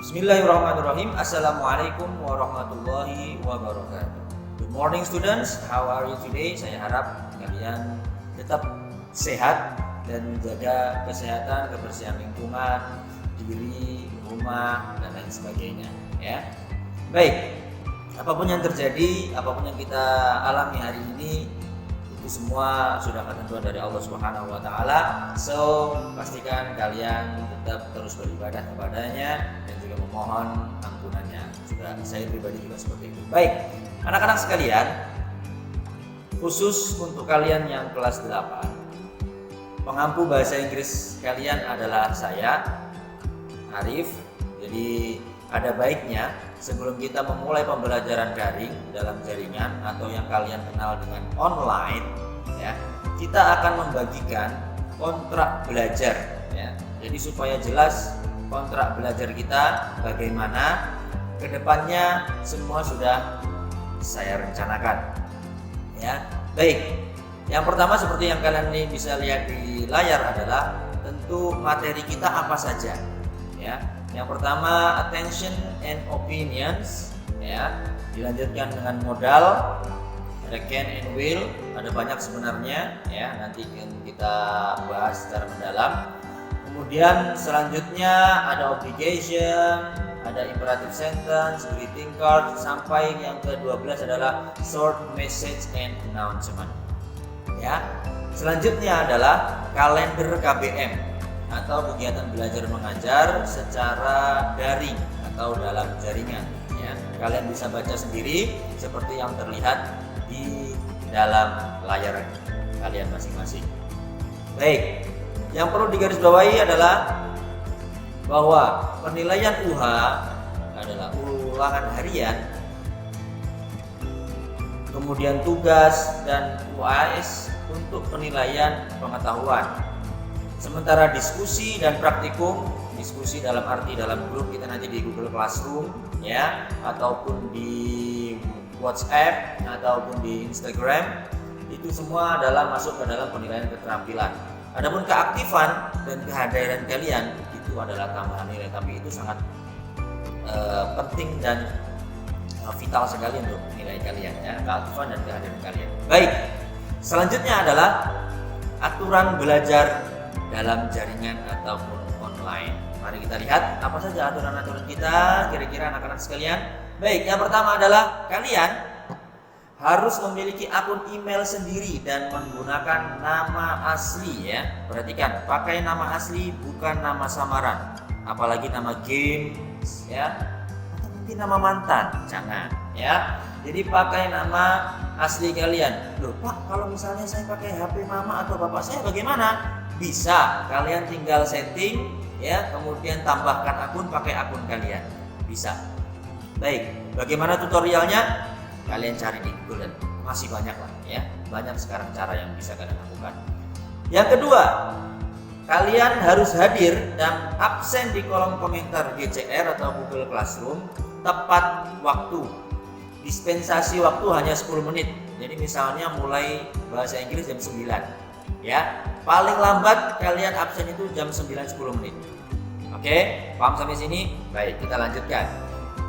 Bismillahirrahmanirrahim. Assalamualaikum warahmatullahi wabarakatuh. Good morning students, how are you today? Saya harap kalian tetap sehat dan menjaga kesehatan, kebersihan lingkungan, diri, rumah, dan lain sebagainya. Ya, baik. Apapun yang terjadi, apapun yang kita alami hari ini, itu semua sudah ketentuan dari Allah Subhanahu wa taala. So, pastikan kalian tetap terus beribadah kepadanya dan juga memohon ampunannya. Juga saya pribadi juga seperti itu. Baik, anak-anak sekalian, khusus untuk kalian yang kelas 8, pengampu bahasa Inggris kalian adalah saya, Arif. Jadi ada baiknya sebelum kita memulai pembelajaran daring dalam jaringan atau yang kalian kenal dengan online, ya, kita akan membagikan kontrak belajar, ya. Jadi supaya jelas kontrak belajar kita bagaimana kedepannya semua sudah saya rencanakan, ya. Baik, yang pertama seperti yang kalian bisa lihat di layar adalah tentu materi kita apa saja, ya. Yang pertama attention and opinions, ya. Dilanjutkan dengan modal, ada can and will, ada banyak sebenarnya, ya. Nanti kita bahas secara mendalam. Kemudian selanjutnya ada obligation, ada imperative sentence, greeting card, sampai yang ke-12 adalah short message and announcement, ya. Selanjutnya adalah kalender KBM atau kegiatan belajar mengajar secara daring atau dalam jaringan, ya. Kalian bisa baca sendiri seperti yang terlihat di dalam layar kalian masing-masing. Baik, yang perlu digarisbawahi adalah bahwa penilaian UH adalah ulangan harian, kemudian tugas dan UAS untuk penilaian pengetahuan. Sementara diskusi dan praktikum, diskusi dalam arti dalam grup kita nanti di Google Classroom, ya, ataupun di WhatsApp ataupun di Instagram, itu semua adalah masuk ke dalam penilaian keterampilan. Adapun keaktifan dan kehadiran kalian itu adalah tambahan nilai, tapi itu sangat penting dan vital sekali untuk nilai kalian, ya, keaktifan dan kehadiran kalian. Baik, selanjutnya adalah aturan belajar dalam jaringan ataupun online. Mari kita lihat apa saja aturan-aturan kita kira-kira anak-anak sekalian. Baik, yang pertama adalah kalian harus memiliki akun email sendiri dan menggunakan nama asli, ya. Perhatikan, pakai nama asli bukan nama samaran, apalagi nama game, ya, atau mungkin nama mantan, jangan, ya. Jadi pakai nama asli kalian. Loh Pak, kalau misalnya saya pakai HP mama atau bapak saya bagaimana? Bisa, kalian tinggal setting, ya, kemudian tambahkan akun pakai akun kalian, bisa. Baik, bagaimana tutorialnya? Kalian cari di Google dan masih banyak lah, ya, banyak sekarang cara yang bisa kalian lakukan. Yang kedua, kalian harus hadir dan absen di kolom komentar GCR atau Google Classroom tepat waktu. Dispensasi waktu hanya 10 menit. Jadi misalnya mulai bahasa Inggris jam 9, ya. Paling lambat kalian absen itu jam 9-10 menit. Oke, paham sampai sini? Baik, kita lanjutkan.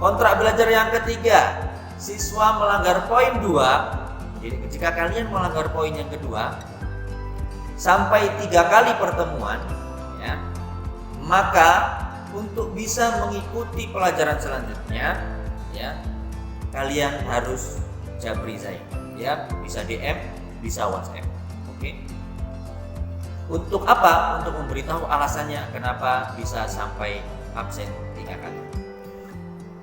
Kontrak belajar yang ketiga, siswa melanggar poin 2. Jadi jika kalian melanggar poin yang kedua sampai 3 kali pertemuan, ya, maka untuk bisa mengikuti pelajaran selanjutnya, ya, kalian harus japri saya, ya, bisa DM, bisa WhatsApp. Oke. Untuk apa? Untuk memberitahu alasannya kenapa bisa sampai absen 3 kali.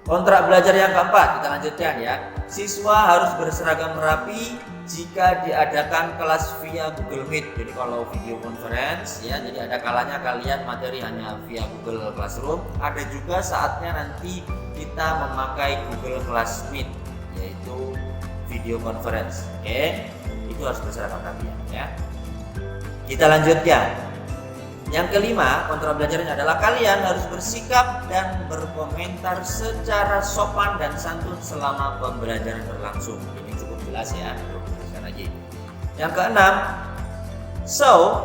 Kontrak belajar yang keempat, kita lanjutkan, ya. Siswa harus berseragam rapi jika diadakan kelas via Google Meet. Jadi kalau video conference, ya, jadi ada kalanya kalian materi hanya via Google Classroom. Ada juga saatnya nanti kita memakai Google Class Meet, yaitu video conference. Oke, itu harus berseragam rapi, ya. Kita lanjutkan. Yang kelima, kontrak belajarnya adalah kalian harus bersikap dan berkomentar secara sopan dan santun selama pembelajaran berlangsung. Ini cukup jelas, ya, perlu dijelaskan lagi. Yang keenam,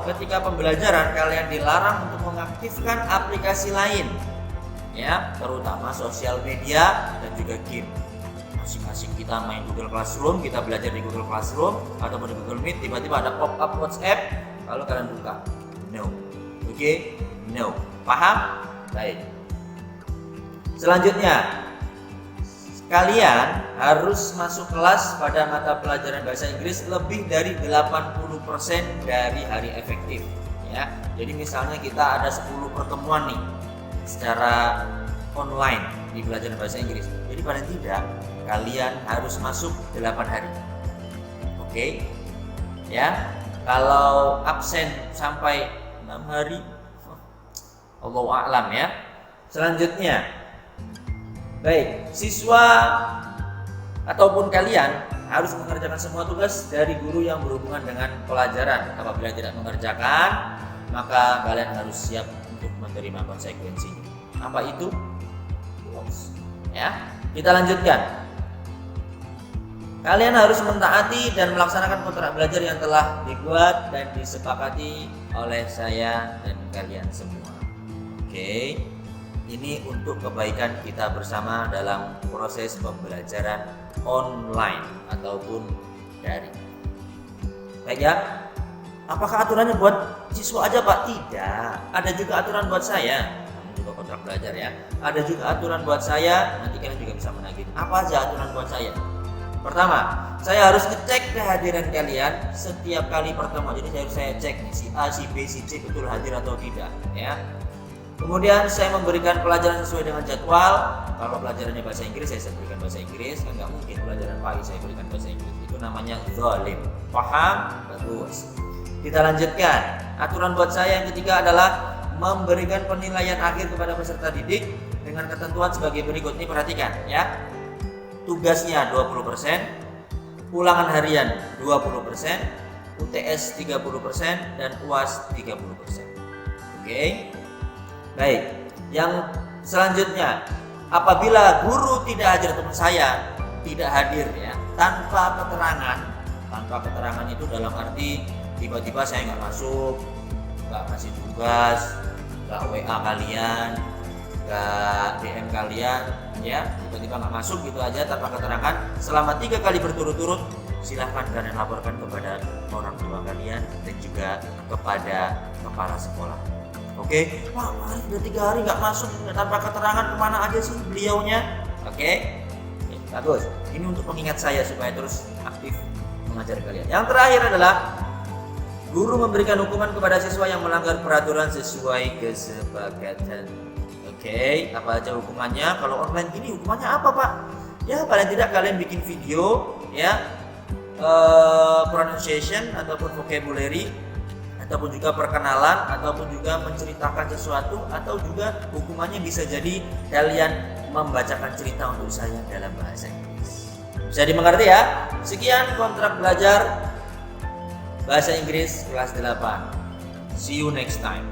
ketika pembelajaran kalian dilarang untuk mengaktifkan aplikasi lain ya, terutama sosial media dan juga game. Masing-masing kita main Google Classroom, kita belajar di Google Classroom ataupun di Google Meet, tiba-tiba ada pop-up WhatsApp, lalu kalian buka. No. Oke? No. Paham? Baik. Selanjutnya, kalian harus masuk kelas pada mata pelajaran bahasa Inggris lebih dari 80% dari hari efektif, ya. Jadi misalnya kita ada 10 pertemuan nih secara online di pelajaran bahasa Inggris. Jadi paling tidak kalian harus masuk 8 hari. Oke? Ya. Kalau absen sampai 6 hari, Allahu a'lam ya. Selanjutnya, baik, siswa ataupun kalian harus mengerjakan semua tugas dari guru yang berhubungan dengan pelajaran. Apabila tidak mengerjakan, maka kalian harus siap untuk menerima konsekuensinya. Apa itu? Ya, kita lanjutkan. Kalian harus mentaati dan melaksanakan kontrak belajar yang telah dibuat dan disepakati oleh saya dan kalian semua. Oke, ini untuk kebaikan kita bersama dalam proses pembelajaran online ataupun daring. Baik ya, apakah aturannya buat siswa aja Pak? Tidak, ada juga aturan buat saya. Juga kontrak belajar ya. Ada juga aturan buat saya, nanti kalian juga bisa menagih. Apa aja aturan buat saya? Pertama, saya harus ngecek kehadiran kalian setiap kali pertemuan. Jadi saya cek nih si A, si B, si C betul hadir atau tidak, ya. Kemudian saya memberikan pelajaran sesuai dengan jadwal. Kalau pelajarannya bahasa Inggris, saya berikan bahasa Inggris. Kan nggak mungkin pelajaran pagi saya berikan bahasa Inggris. Itu namanya zalim. Paham? Bagus. Kita lanjutkan. Aturan buat saya yang ketiga adalah memberikan penilaian akhir kepada peserta didik dengan ketentuan sebagai berikut. Ini perhatikan ya. Tugasnya 20%, ulangan harian 20%, UTS 30% dan UAS 30%. Oke. Baik. Yang selanjutnya, apabila guru tidak hadir atau saya tidak hadir ya, tanpa keterangan itu dalam arti tiba-tiba saya nggak masuk, nggak kasih tugas, nggak WA kalian, nggak DM kalian, ya tiba-tiba nggak masuk gitu aja tanpa keterangan selama 3 kali berturut-turut, silahkan kalian laporkan kepada orang tua kalian dan juga kepada kepala sekolah. Oke, Pak, udah 3 hari nggak masuk tanpa keterangan, kemana aja sih beliaunya? Oke, bagus. Ini untuk mengingat saya supaya terus aktif mengajar kalian. Yang terakhir adalah guru memberikan hukuman kepada siswa yang melanggar peraturan sesuai kesepakatan. Oke, apa aja hukumannya? Kalau online gini hukumannya apa Pak? Ya paling tidak kalian bikin video ya, pronunciation ataupun vocabulary, ataupun juga perkenalan, ataupun juga menceritakan sesuatu, atau juga hukumannya bisa jadi kalian membacakan cerita untuk saya dalam bahasa Inggris. Bisa dimengerti ya? Sekian kontrak belajar bahasa Inggris kelas 8. See you next time.